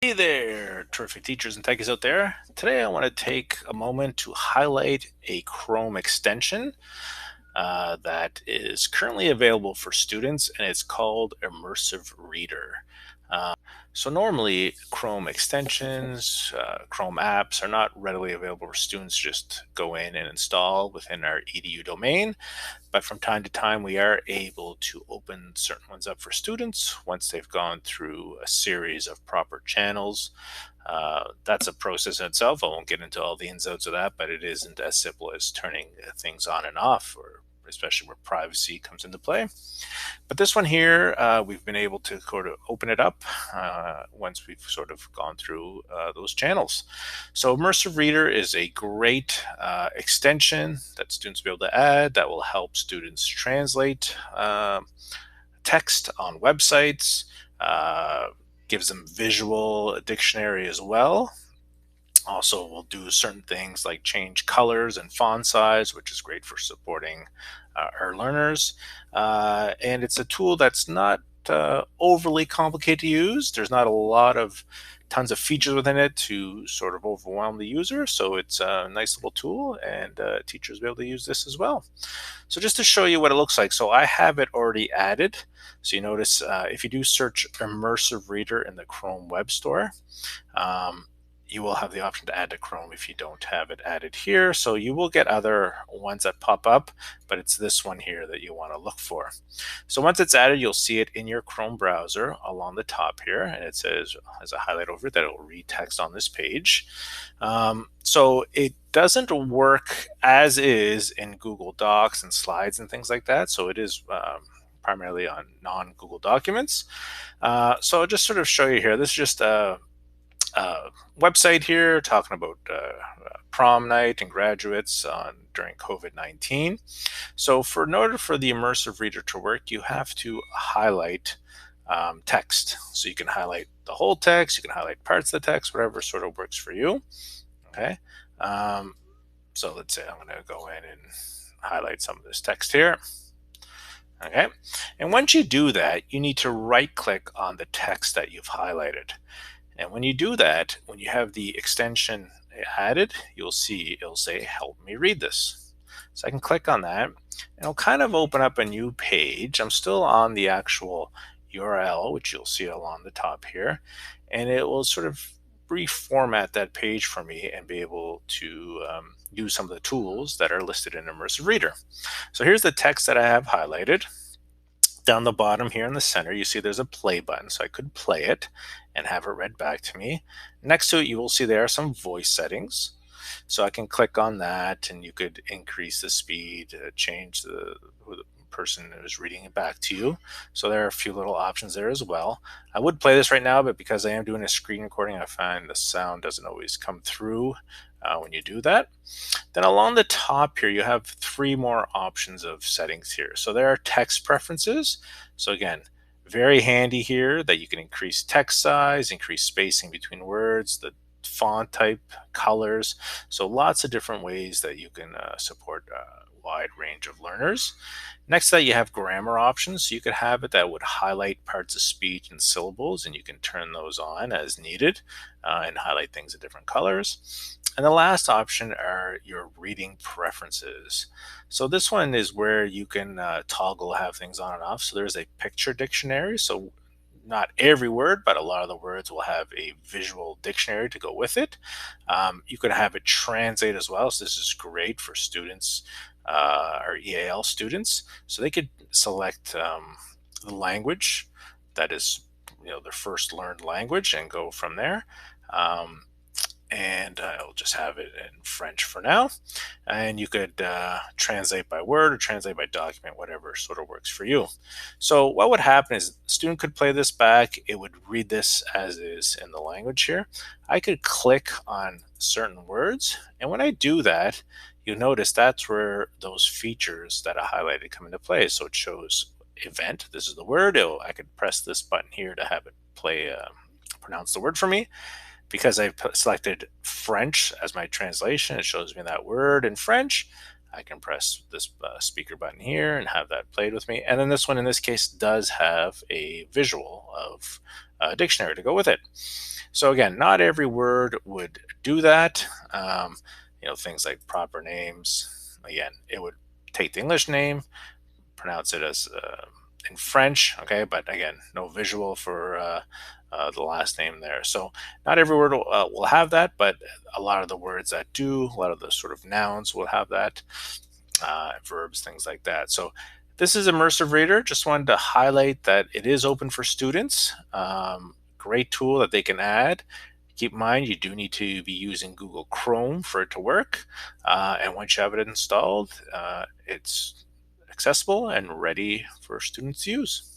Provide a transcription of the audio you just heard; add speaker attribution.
Speaker 1: Hey there, terrific teachers and techies out there. Today I want to take a moment to highlight a Chrome extension that is currently available for students, and it's called Immersive Reader. Uh, so normally Chrome extensions, Chrome apps are not readily available for students to just go in and install within our EDU domain. But from time to time, we are able to open certain ones up for students once they've gone through a series of proper channels. That's a process in itself. I won't get into all the ins and outs of that, but it isn't as simple as turning things on and off, or especially where privacy comes into play. But this one here, we've been able to sort of open it up once we've sort of gone through those channels. So Immersive Reader is a great extension that students will be able to add that will help students translate text on websites, gives them visual dictionary as well. Also, we'll do certain things like change colors and font size, which is great for supporting our learners. And it's a tool that's not overly complicated to use. There's not a lot of tons of features within it to sort of overwhelm the user. So it's a nice little tool, and teachers will be able to use this as well. So just to show you what it looks like, so I have it already added. So you notice if you do search Immersive Reader in the Chrome Web Store, you will have the option to add to Chrome if you don't have it added here. So you will get other ones that pop up, but it's this one here that you want to look for. So once it's added, you'll see it in your Chrome browser along the top here, and it says, as a highlight over it, that it will read text on this page. So it doesn't work as is in Google Docs and slides and things like that. So it is primarily on non-Google documents. So I'll just sort of show you here. This is just a website here talking about prom night and graduates during COVID-19. So in order for the Immersive Reader to work, you have to highlight text. So you can highlight the whole text, you can highlight parts of the text, whatever sort of works for you. Okay. So let's say I'm going to go in and highlight some of this text here. Okay. And once you do that, you need to right click on the text that you've highlighted. And when you do that, when you have the extension added, you'll see it'll say, help me read this. So I can click on that, and it'll kind of open up a new page. I'm still on the actual URL, which you'll see along the top here, and it will sort of reformat that page for me and be able to use some of the tools that are listed in Immersive Reader. So here's the text that I have highlighted. Down the bottom here in the center, you see there's a play button, so I could play it and have it read back to me. Next to it, you will see there are some voice settings. So I can click on that, and you could increase the speed, change who the person is reading it back to you. So there are a few little options there as well. I would play this right now, but because I am doing a screen recording, I find the sound doesn't always come through when you do that. Then along the top here, you have three more options of settings here. So there are text preferences. So again, very handy here that you can increase text size, increase spacing between words, the font type, colors. So lots of different ways that you can support a wide range of learners. Next to that, you have grammar options. So you could have it that would highlight parts of speech and syllables, and you can turn those on as needed and highlight things in different colors. And the last option are your reading preferences. So this one is where you can toggle, have things on and off. So there's a picture dictionary. So not every word, but a lot of the words will have a visual dictionary to go with it. You could have it translate as well. So this is great for students or EAL students. So they could select the language that is, their first learned language and go from there. And I'll just have it in French for now. And you could translate by word or translate by document, whatever sort of works for you. So what would happen is the student could play this back. It would read this as is in the language here. I could click on certain words. And when I do that, you notice that's where those features that I highlighted come into play. So it shows event. This is the word. I could press this button here to have it pronounce the word for me. Because I've selected French as my translation, it shows me that word in French. I can press this speaker button here and have that played with me. And then this one in this case does have a visual of a dictionary to go with it. So again, not every word would do that. Things like proper names. Again, it would take the English name, pronounce it as in French, okay, but again, no visual for the last name there. So not every word will have that, but a lot of the words that do, a lot of the sort of nouns will have that, verbs, things like that. So this is Immersive Reader. Just wanted to highlight that it is open for students. Great tool that they can add. Keep in mind, you do need to be using Google Chrome for it to work. And once you have it installed, it's accessible and ready for students to use.